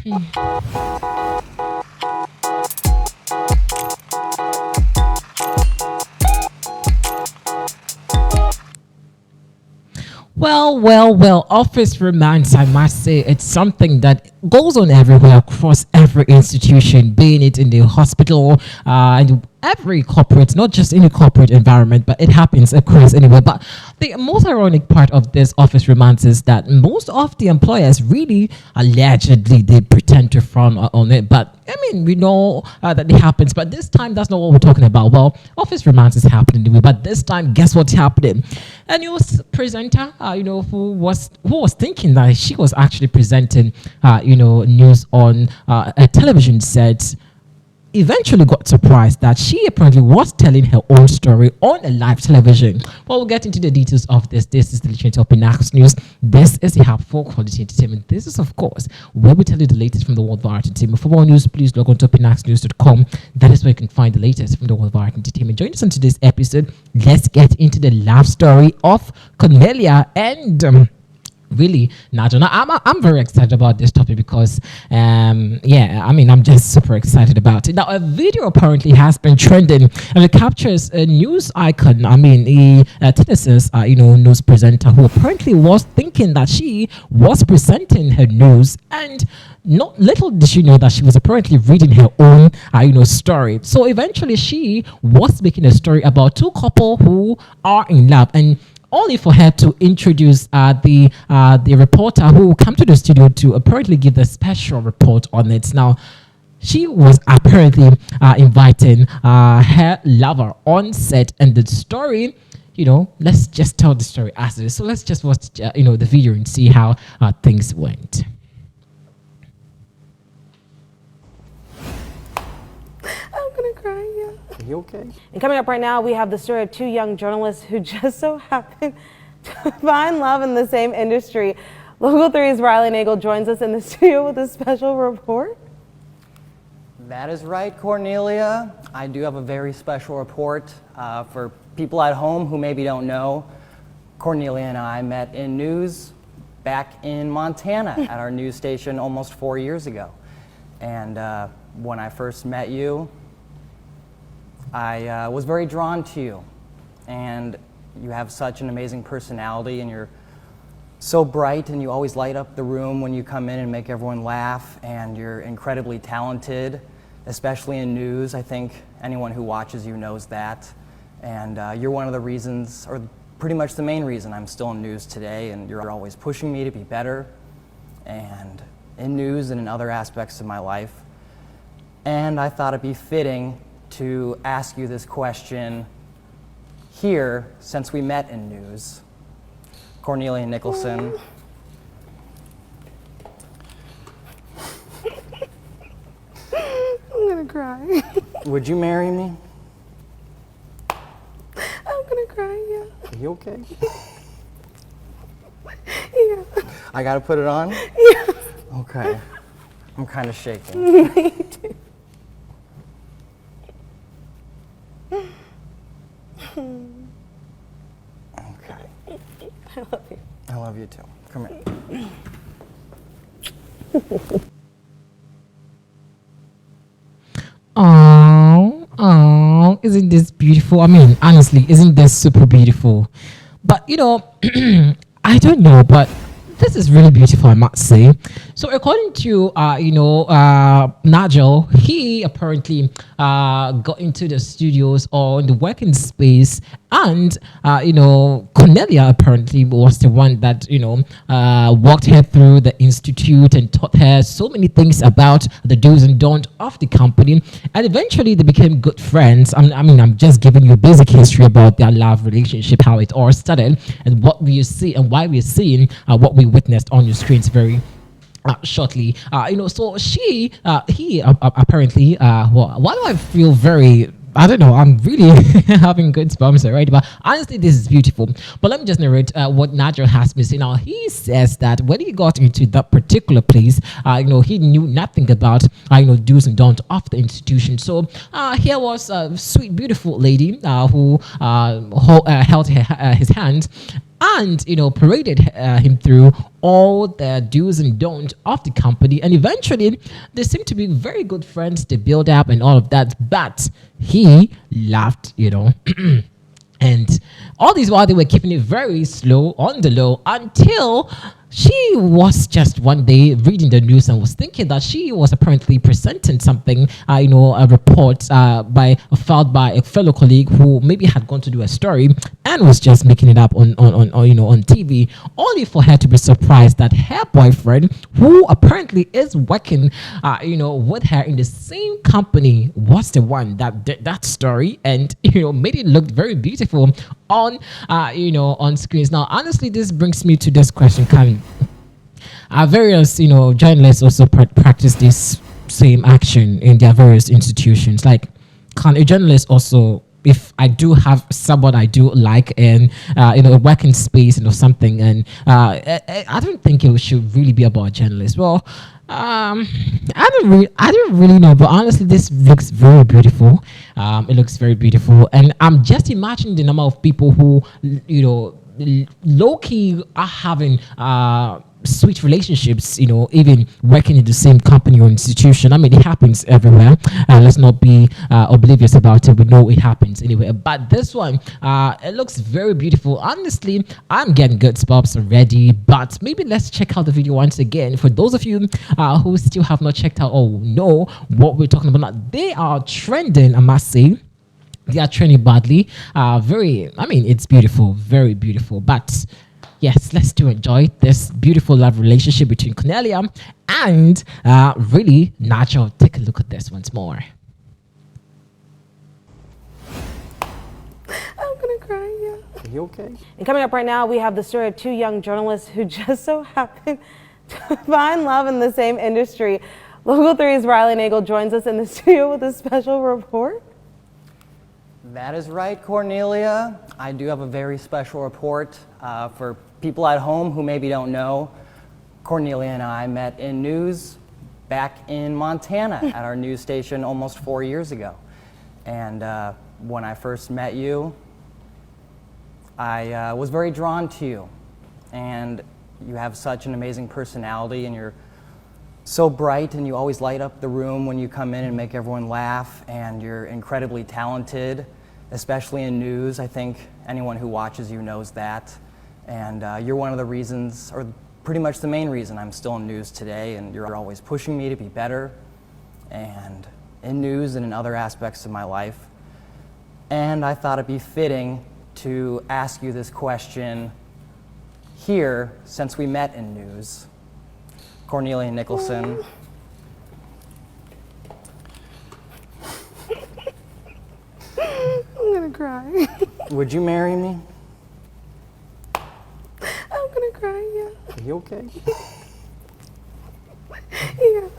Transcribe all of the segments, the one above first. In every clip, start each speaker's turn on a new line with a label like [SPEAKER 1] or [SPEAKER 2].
[SPEAKER 1] Well. Office romance, I must say, it's something that goes on everywhere across every institution, being it in the hospital, and every corporate, not just any corporate environment, but it happens across anywhere. But the most ironic part of this office romance is that most of the employers really allegedly they pretend to frown on it. But I mean, we know that it happens, but this time that's not what we're talking about. Well, office romance is happening anyway, but this time, guess what's happening? A news presenter, who was thinking that she was actually presenting, news on a television set, eventually got surprised that she apparently was telling her own story on a live television. Well, we'll get into the details of this. This is the Listening Up in Axe News. This is the hub for quality entertainment. This is, of course, where we tell you the latest from the world of art entertainment. For more news, please log on to opinaxenews.com. That is where you can find the latest from the world of art entertainment. Join us on today's episode. Let's get into the love story of Cornelia and really, Najo. Now, I'm very excited about this topic because, I'm just super excited about it. Now, a video apparently has been trending and it captures a news icon. A Tennessee, news presenter who apparently was thinking that she was presenting her news, and not little did she know that she was apparently reading her own, story. So eventually, she was making a story about two couple who are in love, and only for her to introduce the reporter who came to the studio to apparently give the special report on it. Now, she was apparently inviting her lover on set, and the story, let's just tell the story as it is. So let's just watch, the video and see how things went.
[SPEAKER 2] I'm gonna cry, yeah.
[SPEAKER 3] Are you okay?
[SPEAKER 2] And coming up right now, we have the story of two young journalists who just so happen to find love in the same industry. Local 3's Riley Nagel joins us in the studio with a special report.
[SPEAKER 3] That is right, Cornelia. I do have a very special report for people at home who maybe don't know. Cornelia and I met in news back in Montana at our news station almost 4 years ago. And when I first met you, I was very drawn to you, and you have such an amazing personality, and you're so bright, and you always light up the room when you come in and make everyone laugh, and you're incredibly talented, especially in news. I think anyone who watches you knows that, and you're one of the reasons, or pretty much the main reason I'm still in news today, and you're always pushing me to be better, and in news and in other aspects of my life. And I thought it'd be fitting to ask you this question here, since we met in news. Cornelia Nicholson.
[SPEAKER 2] I'm gonna cry.
[SPEAKER 3] Would you marry me?
[SPEAKER 2] I'm gonna cry, yeah.
[SPEAKER 3] Are you okay?
[SPEAKER 2] Yeah.
[SPEAKER 3] I gotta put it on?
[SPEAKER 2] Yeah.
[SPEAKER 3] Okay. I'm kind of shaking.
[SPEAKER 2] Me too.
[SPEAKER 3] Okay.
[SPEAKER 2] I love you.
[SPEAKER 3] I love you too. Come here.
[SPEAKER 1] Oh, isn't this beautiful? I mean, honestly, isn't this super beautiful? But, I don't know, but this is really beautiful, I must say. So according to, Nigel, he apparently got into the studios or in the working space, and, Cornelia apparently was the one that, walked her through the institute and taught her so many things about the do's and don'ts of the company. And eventually they became good friends. I'm just giving you a basic history about their love relationship, how it all started, and what we see and why we're seeing what we witnessed on your screens very shortly. So he apparently, why do I feel very, I don't know, I'm really having good spams already, but honestly, this is beautiful. But let me just narrate what Nigel has been saying. Now, he says that when he got into that particular place, he knew nothing about, do's and don'ts of the institution. So here was a sweet, beautiful lady who held his hand. and paraded him through all the do's and don'ts of the company. And eventually, they seem to be very good friends. They build up and all of that, but he laughed, and all this while they were keeping it very slow on the low until she was just one day reading the news and was thinking that she was apparently presenting something, a report filed by a fellow colleague who maybe had gone to do a story and was just making it up on TV, only for her to be surprised that her boyfriend, who apparently is working, with her in the same company, was the one that did that story and made it look very beautiful on on screens. Now, honestly, this brings me to this question, Karen. Various journalists also practice this same action in their various institutions. Like, can a journalist also, if I do have someone I do like in a working space or something, and I don't think it should really be about a journalist. Well, I don't really know, but honestly, this looks very beautiful. It looks very beautiful, and I'm just imagining the number of people who low key are having sweet relationships, even working in the same company or institution. I mean, it happens everywhere. Let's not be oblivious about it. We know it happens anyway. But this one, it looks very beautiful. Honestly, I'm getting goosebumps already. But maybe let's check out the video once again. For those of you who still have not checked out or know what we're talking about now, they are trending, I must say. They are trending badly. It's beautiful, very beautiful. But yes, let's do enjoy this beautiful love relationship between Cornelia and really Nacho. Take a look at this once more.
[SPEAKER 2] I'm gonna cry, yeah.
[SPEAKER 3] Are you okay?
[SPEAKER 2] And coming up right now, we have the story of two young journalists who just so happened to find love in the same industry. Local 3's Riley Nagel joins us in the studio with a special report.
[SPEAKER 3] That is right, Cornelia. I do have a very special report for people at home who maybe don't know. Cornelia and I met in news back in Montana at our news station almost 4 years ago. And when I first met you, I was very drawn to you. And you have such an amazing personality, and you're so bright, and you always light up the room when you come in and make everyone laugh, and you're incredibly talented, especially in news. I think anyone who watches you knows that. And you're one of the reasons, or pretty much the main reason I'm still in news today, and you're always pushing me to be better, and in news and in other aspects of my life. And I thought it'd be fitting to ask you this question here, since we met in news. Cornelia Nicholson.
[SPEAKER 2] I'm gonna cry.
[SPEAKER 3] Would you marry me?
[SPEAKER 2] I'm gonna cry, yeah.
[SPEAKER 3] Are you okay?
[SPEAKER 2] Yeah.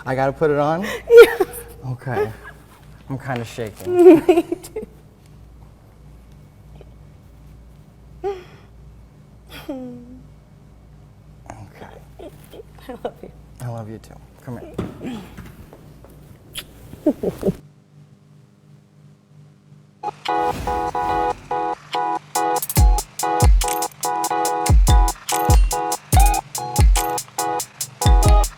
[SPEAKER 3] I gotta put it on?
[SPEAKER 2] Yeah.
[SPEAKER 3] Okay. I'm kind of shaking.
[SPEAKER 2] Me too.
[SPEAKER 3] Okay.
[SPEAKER 2] I love you.
[SPEAKER 3] I love you too. Come here.